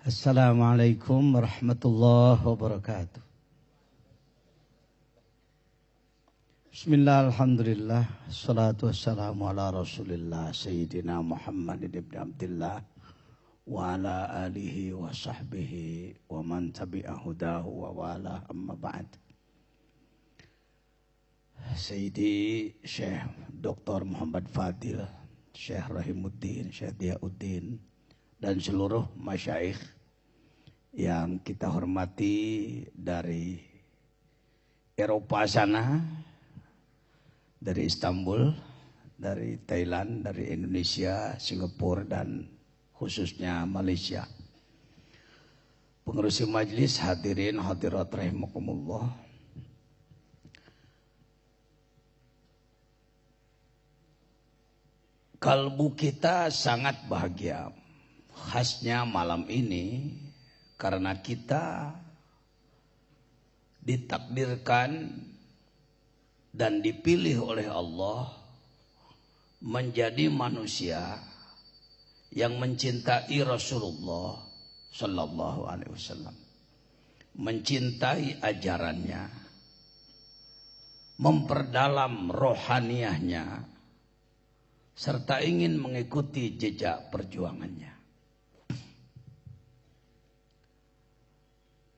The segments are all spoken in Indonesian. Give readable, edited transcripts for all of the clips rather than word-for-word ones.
Assalamualaikum warahmatullahi wabarakatuh. Bismillah, alhamdulillah, salatu wassalamu ala rasulillah Sayyidina Muhammad ibn Abdillah wa ala alihi wa sahbihi wa man tabi'ahudahu wa wala amma ba'd. Sayyidi Syekh Dr. Muhammad Fadil, Syekh Rahimuddin, Syekh Diyauddin, dan seluruh masyaikh yang kita hormati dari Eropa sana, dari Istanbul, dari Thailand, dari Indonesia, Singapura, dan khususnya Malaysia. Pengerusi majlis, hadirin hadirat rahimakumullah. Kalbu kita sangat bahagia. Khasnya malam ini karena kita ditakdirkan dan dipilih oleh Allah menjadi manusia yang mencintai Rasulullah Sallallahu Alaihi Wasallam, mencintai ajarannya, memperdalam rohaniahnya, serta ingin mengikuti jejak perjuangannya.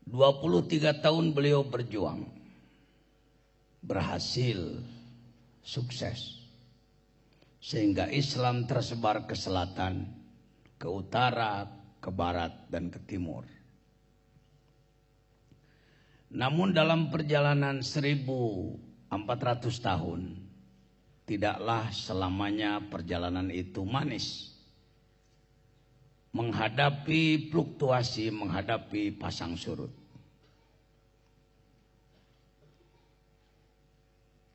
23 tahun beliau berjuang, berhasil, sukses, sehingga Islam tersebar ke selatan, ke utara, ke barat, dan ke timur. Namun dalam perjalanan 1400 tahun, tidaklah selamanya perjalanan itu manis. Menghadapi fluktuasi, menghadapi pasang surut.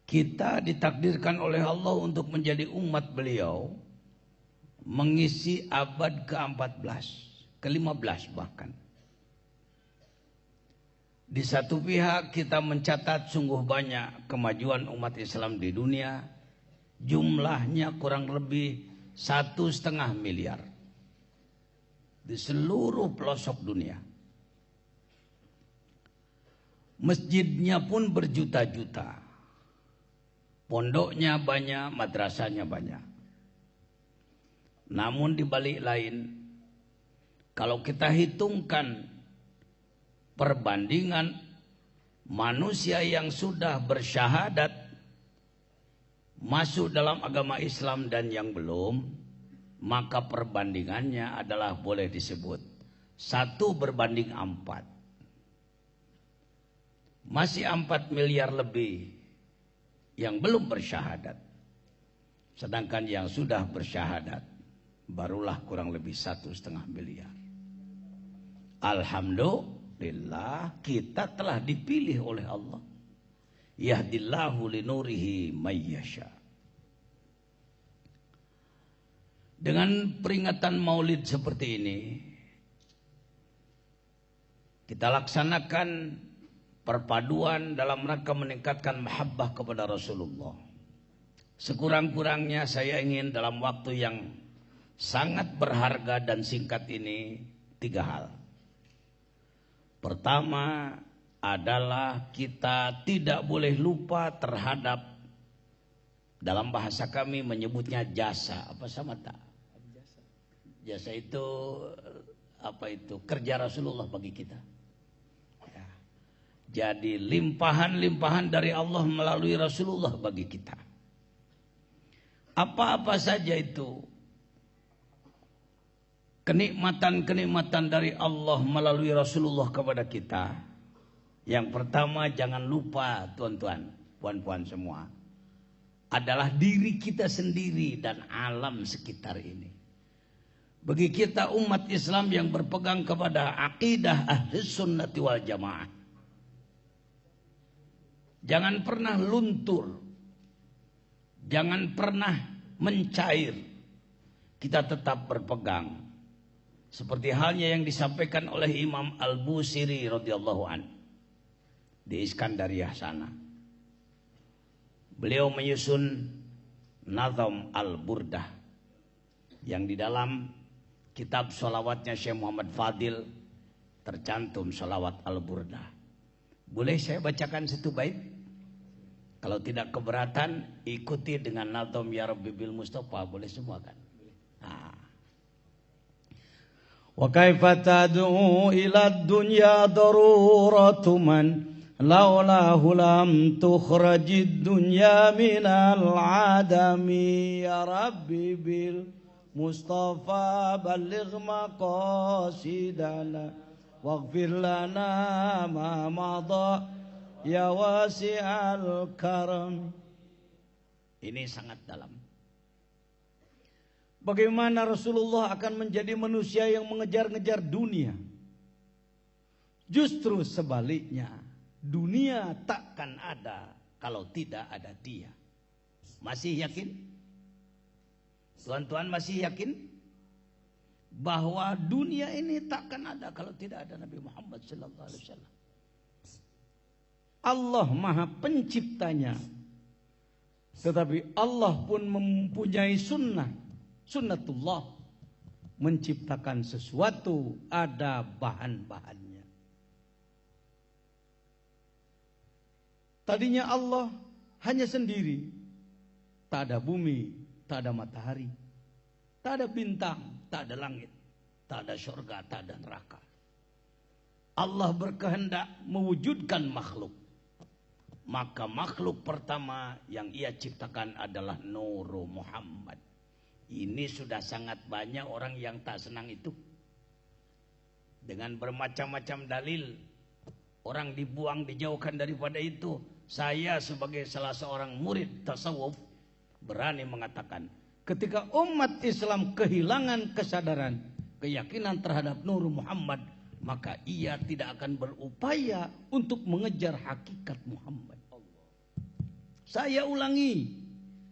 Kita ditakdirkan oleh Allah untuk menjadi umat beliau, mengisi abad ke-14, ke-15 bahkan. Di satu pihak kita mencatat sungguh banyak kemajuan umat Islam di dunia, jumlahnya kurang lebih 1,5 miliar. Di seluruh pelosok dunia. Masjidnya pun berjuta-juta. Pondoknya banyak, madrasahnya banyak. Namun di balik lain, kalau kita hitungkan perbandingan manusia yang sudah bersyahadat masuk dalam agama Islam dan yang belum, maka perbandingannya adalah boleh disebut 1 berbanding 4. Masih 4 miliar lebih yang belum bersyahadat. Sedangkan yang sudah bersyahadat barulah kurang lebih 1,5 miliar. Alhamdulillah kita telah dipilih oleh Allah. Yahdillahu linurihi mayyasha. Dengan peringatan Maulid seperti ini, kita laksanakan perpaduan dalam rangka meningkatkan mahabbah kepada Rasulullah. Sekurang-kurangnya saya ingin dalam waktu yang sangat berharga dan singkat ini 3 hal. Pertama adalah kita tidak boleh lupa terhadap, dalam bahasa kami menyebutnya jasa. Apa sama tak? Jasa itu apa itu? Kerja Rasulullah bagi kita. Ya. Jadi limpahan-limpahan dari Allah melalui Rasulullah bagi kita. Apa-apa saja itu kenikmatan-kenikmatan dari Allah melalui Rasulullah kepada kita. Yang pertama, jangan lupa tuan-tuan, puan-puan semua, adalah diri kita sendiri dan alam sekitar ini. Bagi kita umat Islam yang berpegang kepada akidah Ahlus Sunnati wal Jamaah, jangan pernah luntur, jangan pernah mencair. Kita tetap berpegang. Seperti halnya yang disampaikan oleh Imam Al-Busiri radhiyallahu an di Iskandariyah sana. Beliau menyusun Nazam Al-Burdah yang di dalam kitab sholawatnya Syekh Muhammad Fadil tercantum sholawat Al-Burdah. Boleh saya bacakan satu bait? Kalau tidak keberatan, ikuti dengan nazam Ya Rabbi bil Mustafa. Boleh semua kan? Wa kaifa tad'u ila dunya daruratu man laulahu lam tukhrajid dunya minal adami. Ya Rabbi bil Mustafa balligh maqasidana waghfir lana ma madha ya wasi'al karam. Ini sangat dalam. Bagaimana Rasulullah akan menjadi manusia yang mengejar-ngejar dunia? Justru sebaliknya, dunia takkan ada kalau tidak ada dia. Masih yakin? Tuan-tuan masih yakin bahwa dunia ini takkan ada kalau tidak ada Nabi Muhammad sallallahu alaihi wasallam? Allah Maha Penciptanya, tetapi Allah pun mempunyai sunnatullah, menciptakan sesuatu ada bahan-bahannya. Tadinya Allah hanya sendiri, tak ada bumi, tak ada matahari, tak ada bintang, tak ada langit, tak ada surga, tak ada neraka. Allah berkehendak mewujudkan makhluk. Maka makhluk pertama yang ia ciptakan adalah Nur Muhammad. Ini sudah sangat banyak orang yang tak senang itu. Dengan bermacam-macam dalil, orang dibuang, dijauhkan daripada itu. Saya sebagai salah seorang murid tasawuf berani mengatakan, ketika umat Islam kehilangan kesadaran, keyakinan terhadap Nur Muhammad, maka ia tidak akan berupaya untuk mengejar hakikat Muhammad. Saya ulangi,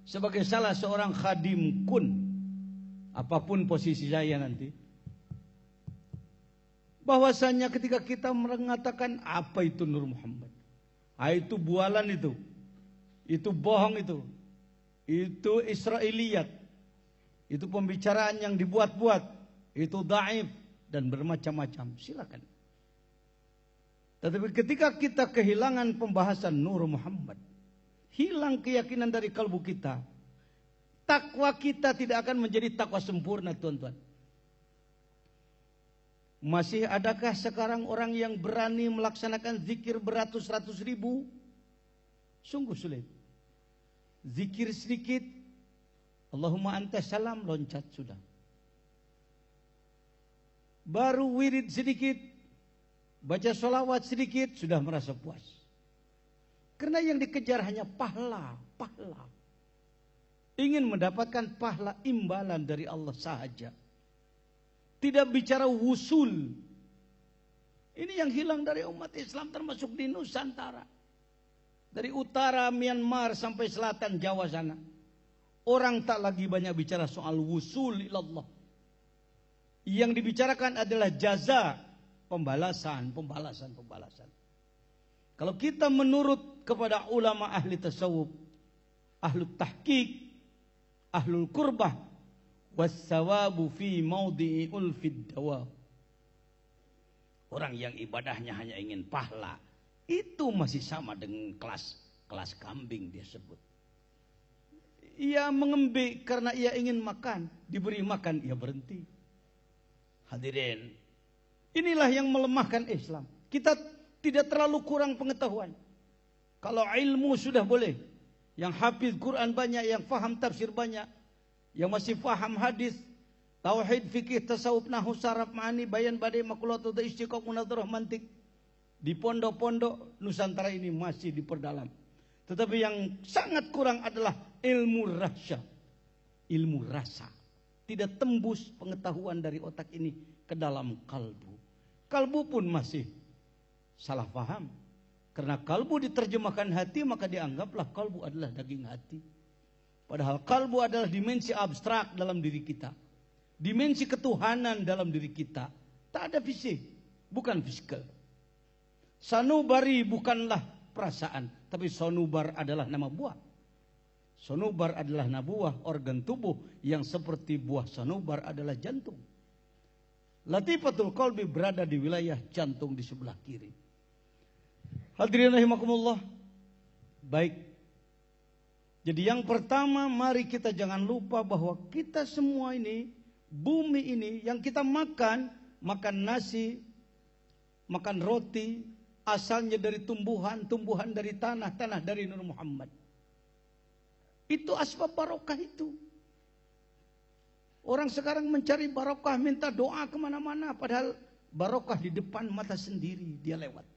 sebagai salah seorang khadim kun, apapun posisi saya nanti, bahwasanya ketika kita mengatakan apa itu Nur Muhammad, itu bualan, itu bohong, itu Israiliyat, itu pembicaraan yang dibuat-buat, itu dhaif dan bermacam-macam, silakan. Tetapi ketika kita kehilangan pembahasan Nur Muhammad, hilang keyakinan dari kalbu kita, takwa kita tidak akan menjadi takwa sempurna, tuan-tuan. Masih adakah sekarang orang yang berani melaksanakan zikir beratus-ratus ribu? Sungguh sulit. Zikir sedikit, Allahumma anta salam, loncat sudah. Baru wirid sedikit, baca sholawat sedikit, sudah merasa puas. Karena yang dikejar hanya pahala. Ingin mendapatkan pahala imbalan dari Allah sahaja. Tidak bicara wusul. Ini yang hilang dari umat Islam, termasuk di Nusantara. Dari utara Myanmar sampai selatan Jawa sana. Orang tak lagi banyak bicara soal wusul ilallah. Yang dibicarakan adalah jaza, pembalasan. Kalau kita menurut kepada ulama ahli tasawuf, ahlu tahqiq, ahlul kurbah, wassawabu fi maudhi'i ulfid dawa. Orang yang ibadahnya hanya ingin pahala, itu masih sama dengan kelas kambing dia sebut. Ia mengembik karena ia ingin makan, diberi makan ia berhenti. Hadirin, inilah yang melemahkan Islam. Kita tidak terlalu kurang pengetahuan. Kalau ilmu sudah boleh, yang hafiz Quran banyak, yang faham tafsir banyak, yang masih faham hadis, tauhid, fikih, tasawuf, nahwu, saraf, ma'ani, bayan, badai, makulat, istiqaq, munadharah, mantik, di pondok-pondok Nusantara ini masih diperdalam. Tetapi yang sangat kurang adalah ilmu rasa. Ilmu rasa. Tidak tembus pengetahuan dari otak ini ke dalam kalbu. Kalbu pun masih salah paham. Karena kalbu diterjemahkan hati, maka dianggaplah kalbu adalah daging hati. Padahal kalbu adalah dimensi abstrak dalam diri kita. Dimensi ketuhanan dalam diri kita. Tak ada fisik, bukan fisikal. Sanubari bukanlah perasaan, tapi sonubar adalah nama buah. Sonubar adalah nama buah organ tubuh yang seperti buah sonubar adalah jantung. Latifatul qalbi berada di wilayah jantung di sebelah kiri. Hadirin rahimakumullah. Baik. Jadi yang pertama, mari kita jangan lupa bahwa kita semua ini, bumi ini yang kita makan nasi, makan roti, asalnya dari tumbuhan dari tanah dari Nur Muhammad. Itu asbab barokah itu. Orang sekarang mencari barokah, minta doa kemana-mana, padahal barokah di depan mata sendiri dia lewat.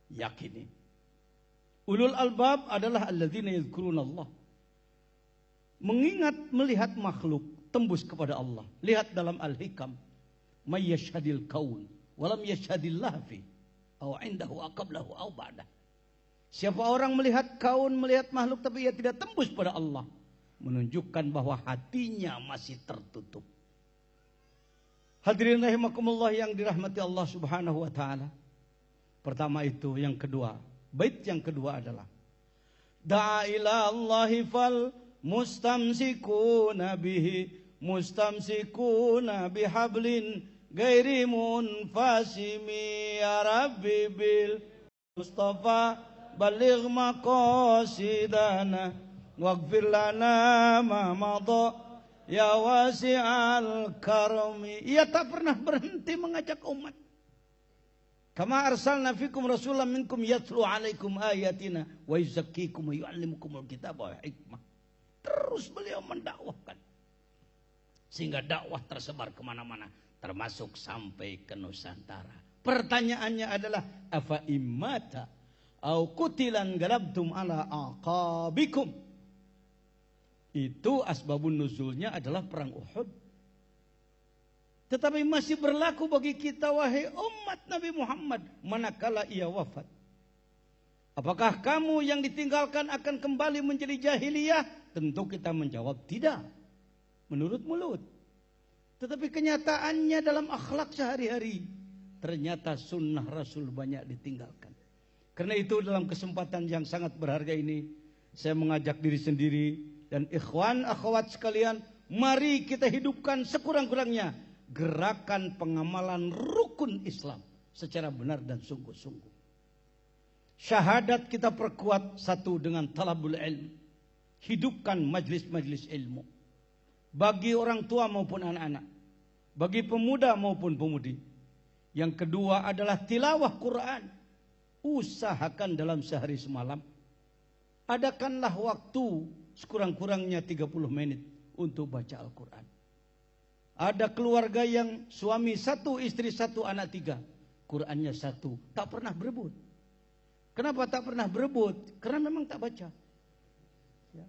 Yakini. Ulul albab adalah alladzina yadhkurunallah. Mengingat melihat makhluk tembus kepada Allah. Lihat dalam Al-Hikam, may yashhadil kaun walam yashhadillah fi aw indahu aqablahu aw ba'dah. Siapa orang melihat kaun, melihat makhluk tapi ia tidak tembus pada Allah, menunjukkan bahwa hatinya masih tertutup. Hadirin rahimakumullah yang dirahmati Allah Subhanahu wa taala. Pertama itu, yang kedua, bait yang kedua adalah da'a ila Allahi fal mustamsikuna bihablin ghairi munfasimi ya rabbi bil mustafa baligh maqasidana waghfir lana ma madha ya wasi'al karami. Ia tak pernah berhenti mengajak umat. Kama arsalna fikum rasulan minkum yatlu alaikum ayatina wa yuzakkikum wa yu'allimukumul kitaba wal hikmah. Terus beliau mendakwahkan sehingga dakwah tersebar kemana-mana, termasuk sampai ke Nusantara. Pertanyaannya adalah afa immata au qutilan galabtum ala aqabikum. Itu asbabun nuzulnya adalah perang Uhud. Tetapi masih berlaku bagi kita wahai umat Nabi Muhammad manakala ia wafat. Apakah kamu yang ditinggalkan akan kembali menjadi jahiliyah? Tentu kita menjawab tidak. Menurut mulut. Tetapi kenyataannya dalam akhlak sehari-hari, ternyata sunnah Rasul banyak ditinggalkan. Karena itu dalam kesempatan yang sangat berharga ini, saya mengajak diri sendiri dan ikhwan akhwat sekalian, mari kita hidupkan sekurang-kurangnya gerakan pengamalan rukun Islam secara benar dan sungguh-sungguh. Syahadat kita perkuat satu dengan talabul ilm. Hidupkan majlis-majlis ilmu. Bagi orang tua maupun anak-anak. Bagi pemuda maupun pemudi. Yang kedua adalah tilawah Quran. Usahakan dalam sehari semalam. Adakanlah waktu sekurang-kurangnya 30 menit untuk baca Al-Quran. Ada keluarga yang suami satu, istri satu, anak tiga. Qurannya satu. Tak pernah berebut. Kenapa tak pernah berebut? Karena memang tak baca. Ya.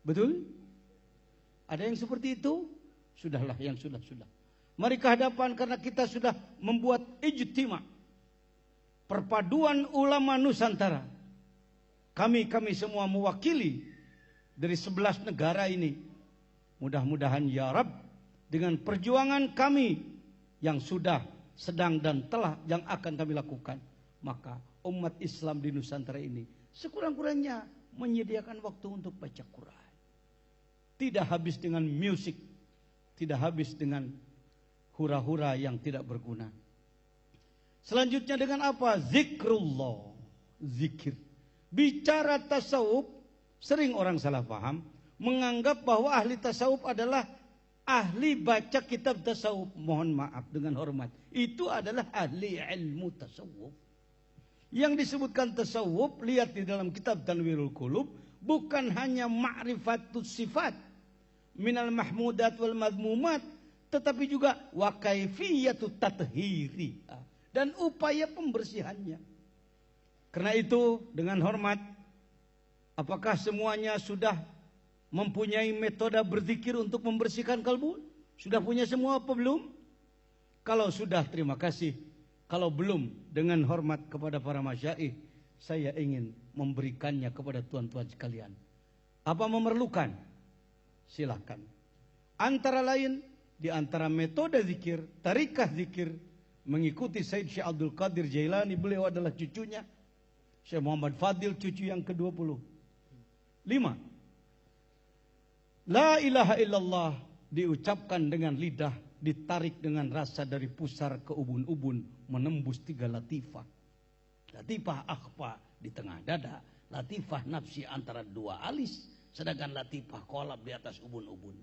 Betul? Ada yang seperti itu? Sudahlah yang sudah-sudah. Mari ke hadapan karena kita sudah membuat ijtima. Perpaduan ulama Nusantara. Kami semua mewakili dari 11 negara ini. Mudah-mudahan ya Rabb, dengan perjuangan kami yang sudah, sedang dan telah yang akan kami lakukan, maka umat Islam di Nusantara ini sekurang-kurangnya menyediakan waktu untuk baca Quran. Tidak habis dengan musik, tidak habis dengan hura-hura yang tidak berguna. Selanjutnya dengan apa? Zikrullah, zikir. Bicara tasawuf, sering orang salah paham, menganggap bahwa ahli tasawuf adalah ahli baca kitab tasawuf. Mohon maaf dengan hormat, itu adalah ahli ilmu tasawuf. Yang disebutkan tasawuf, lihat di dalam kitab Tanwirul Qulub, bukan hanya ma'rifatus sifat minal mahmudat wal madmumat, tetapi juga wa kaifiyatut tathhiri, dan upaya pembersihannya. Karena itu dengan hormat, apakah semuanya sudah mempunyai metode berzikir untuk membersihkan kalbu? Sudah punya semua apa belum? Kalau sudah, terima kasih. Kalau belum, dengan hormat kepada para masyaikh, saya ingin memberikannya kepada tuan-tuan sekalian. Apa memerlukan? Silakan. Antara lain, di antara metode zikir, tarikah zikir, mengikuti Said Syekh Abdul Qadir Jailani, beliau adalah cucunya. Syekh Muhammad Fadil, cucu yang ke-25. La ilaha illallah diucapkan dengan lidah ditarik dengan rasa dari pusar ke ubun-ubun, menembus 3 latifah. Latifah akhfa di tengah dada, latifah nafsi antara 2 alis, sedangkan latifah kolab di atas ubun-ubun.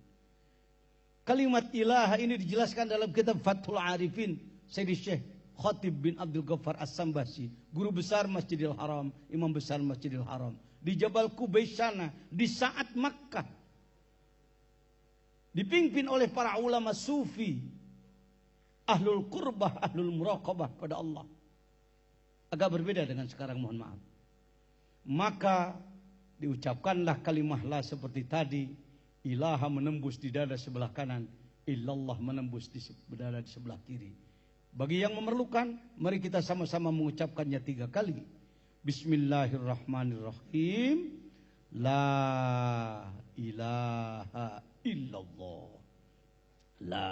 Kalimat ilaha ini dijelaskan dalam kitab Fathul Arifin Sayyidi Syekh Khatib bin Abdul Ghaffar As-Sambasi, guru besar Masjidil Haram, imam besar Masjidil Haram, di Jabal Qubays sana, di saat Makkah, dipimpin oleh para ulama sufi, ahlul qurbah, ahlul muraqabah pada Allah. Agak berbeda dengan sekarang, mohon maaf. Maka diucapkanlah kalimah la seperti tadi. Ilaha menembus di dada sebelah kanan, illallah menembus di dada di sebelah kiri. Bagi yang memerlukan, mari kita sama-sama mengucapkannya 3 kali. Bismillahirrahmanirrahim. La ilaha illallah. La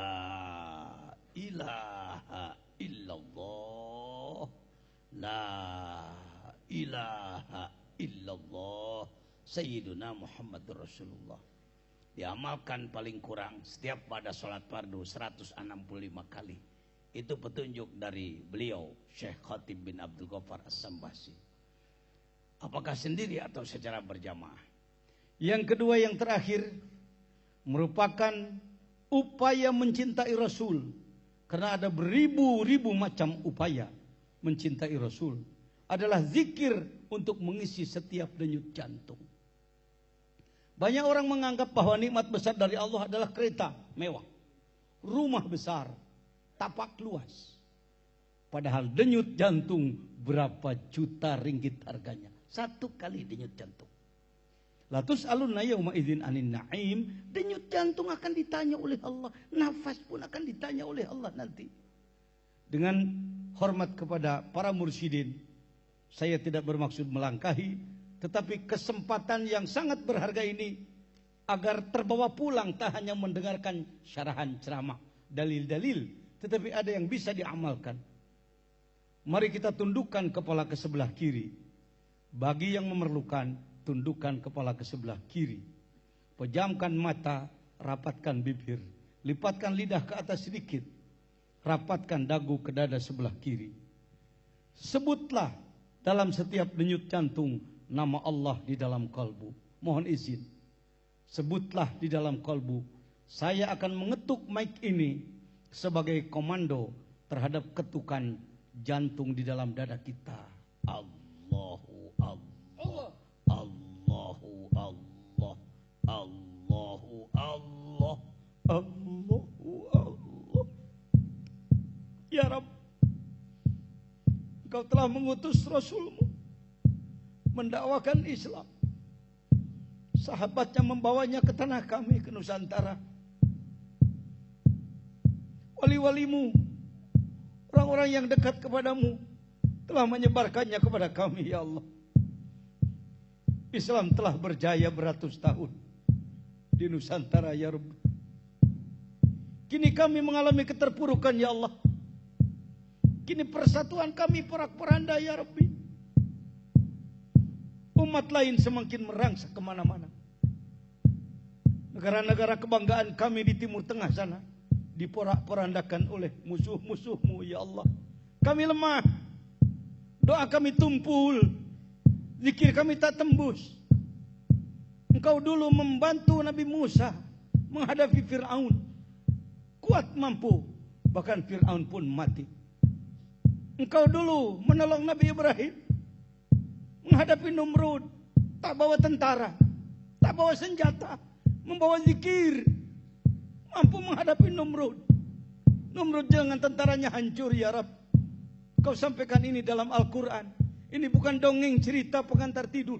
ilaha illallah. La ilaha illallah. Sayyiduna Muhammadur Rasulullah. Diamalkan paling kurang setiap pada sholat fardu 165 kali. Itu petunjuk dari beliau Syekh Khatib bin Abdul Ghaffar As-Sambasi. Apakah sendiri atau secara berjamaah? Yang kedua, yang terakhir, merupakan upaya mencintai Rasul. Karena ada beribu-ribu macam upaya mencintai Rasul. Adalah zikir untuk mengisi setiap denyut jantung. Banyak orang menganggap bahwa nikmat besar dari Allah adalah kereta mewah, rumah besar, tapak luas. Padahal denyut jantung berapa juta ringgit harganya. 1 kali denyut jantung. Latus alunna yauma idzin anin na'im. Denyut jantung akan ditanya oleh Allah. Nafas pun akan ditanya oleh Allah nanti. Dengan hormat kepada para mursyidin, saya tidak bermaksud melangkahi, tetapi kesempatan yang sangat berharga ini agar terbawa pulang tak hanya mendengarkan syarahan ceramah, dalil-dalil, tetapi ada yang bisa diamalkan. Mari kita tundukkan kepala ke sebelah kiri. Bagi yang memerlukan, tundukkan kepala ke sebelah kiri. Pejamkan mata, rapatkan bibir, lipatkan lidah ke atas sedikit, rapatkan dagu ke dada sebelah kiri. Sebutlah dalam setiap denyut jantung nama Allah di dalam kalbu. Mohon izin, sebutlah di dalam kalbu. Saya akan mengetuk mic ini sebagai komando terhadap ketukan jantung di dalam dada kita. Allahu Allah, Allahu Allah, Allahu Allah, Allahu Allah. Ya Rabb, Engkau telah mengutus Rasul-Mu mendakwakan Islam. Sahabatnya membawanya ke tanah kami, ke Nusantara. Wali-walimu, orang-orang yang dekat kepadamu telah menyebarkannya kepada kami, ya Allah. Islam telah berjaya beratus tahun di Nusantara, ya Rabb. Kini kami mengalami keterpurukan, ya Allah. Kini persatuan kami porak-poranda, ya Rabbi. Umat lain semakin merangsek kemana-mana. Negara-negara kebanggaan kami di Timur Tengah sana diporak-porandakan oleh musuh-musuh-Mu, ya Allah. Kami lemah, doa kami tumpul, zikir kami tak tembus. Engkau dulu membantu Nabi Musa menghadapi Fir'aun, kuat mampu, bahkan Fir'aun pun mati. Engkau dulu menolong Nabi Ibrahim menghadapi Numrud, tak bawa tentara, tak bawa senjata, membawa zikir, mampu menghadapi Numrud. Numrud dengan tentaranya hancur, ya Rabb. Kau sampaikan ini dalam Al-Quran. Ini bukan dongeng cerita pengantar tidur,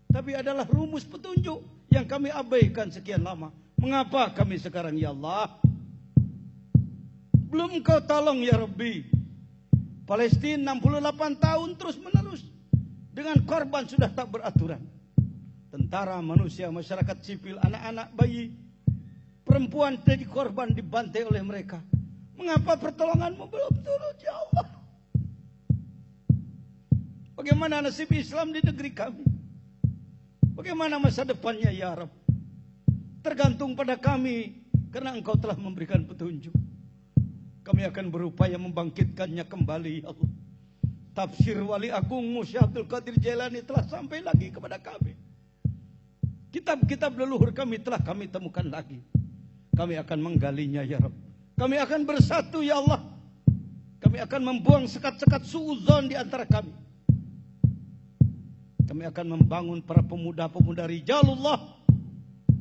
tapi adalah rumus petunjuk yang kami abaikan sekian lama. Mengapa kami sekarang, ya Allah, belum Engkau tolong, ya Rabbi? Palestina 68 tahun terus menerus dengan korban sudah tak beraturan. Tentara, manusia, masyarakat sipil, anak-anak, bayi, perempuan jadi korban, dibantai oleh mereka. Mengapa pertolongan-Mu belum turun, ya Allah? Bagaimana nasib Islam di negeri kami? Bagaimana masa depannya, ya Rabb? Tergantung pada kami, karena Engkau telah memberikan petunjuk. Kami akan berupaya membangkitkannya kembali, ya Allah. Tafsir Wali Agungmu Syekh Abdul Qadir Jailani telah sampai lagi kepada kami. Kitab-kitab leluhur kami telah kami temukan lagi. Kami akan menggalinya, ya Rabb. Kami akan bersatu, ya Allah. Kami akan membuang sekat-sekat suudzon di antara kami. Kami akan membangun para pemuda-pemuda rijalullah,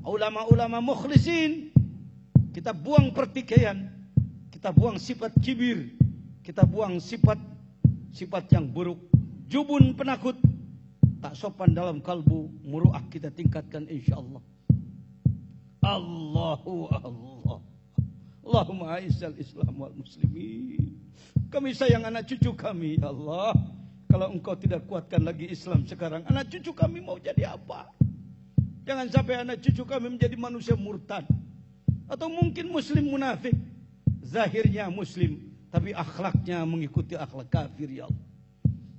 ulama-ulama mukhlisin. Kita buang pertikaian, kita buang sifat kibir, kita buang sifat yang buruk, jubun, penakut, tak sopan dalam kalbu, muru'ah kita tingkatkan insyaallah. Allahu Allah. Allahumma a'izzal Islam wal muslimin. Kami sayang anak cucu kami, ya Allah. Kalau engkau tidak kuatkan lagi Islam sekarang, anak cucu kami mau jadi apa? Jangan sampai anak cucu kami menjadi manusia murtad. Atau mungkin muslim munafik. Zahirnya muslim, tapi akhlaknya mengikuti akhlak kafir, ya Allah.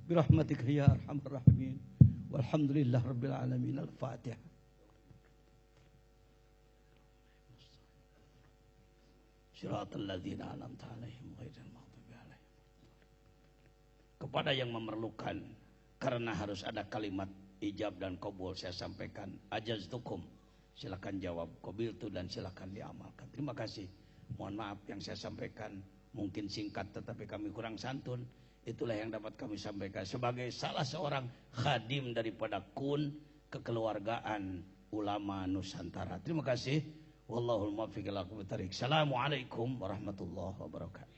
Birahmatika ya arhamar rahimin. Walhamdulillah rabbil alamin. Al-Fatihah. Shiratal ladzina an'amta 'alaihim ghairil maghdubi 'alaihim. Kepada yang memerlukan, karena harus ada kalimat ijab dan qabul, saya sampaikan ajaztukum, silakan jawab, qabiltu, dan silakan diamalkan. Terima kasih. Mohon maaf yang saya sampaikan mungkin singkat tetapi kami kurang santun. Itulah yang dapat kami sampaikan sebagai salah seorang khadim daripada kun kekeluargaan ulama Nusantara. Terima kasih. Wallahul muwaffiq ila aqwamit thariq. Assalamualaikum warahmatullahi wabarakatuh.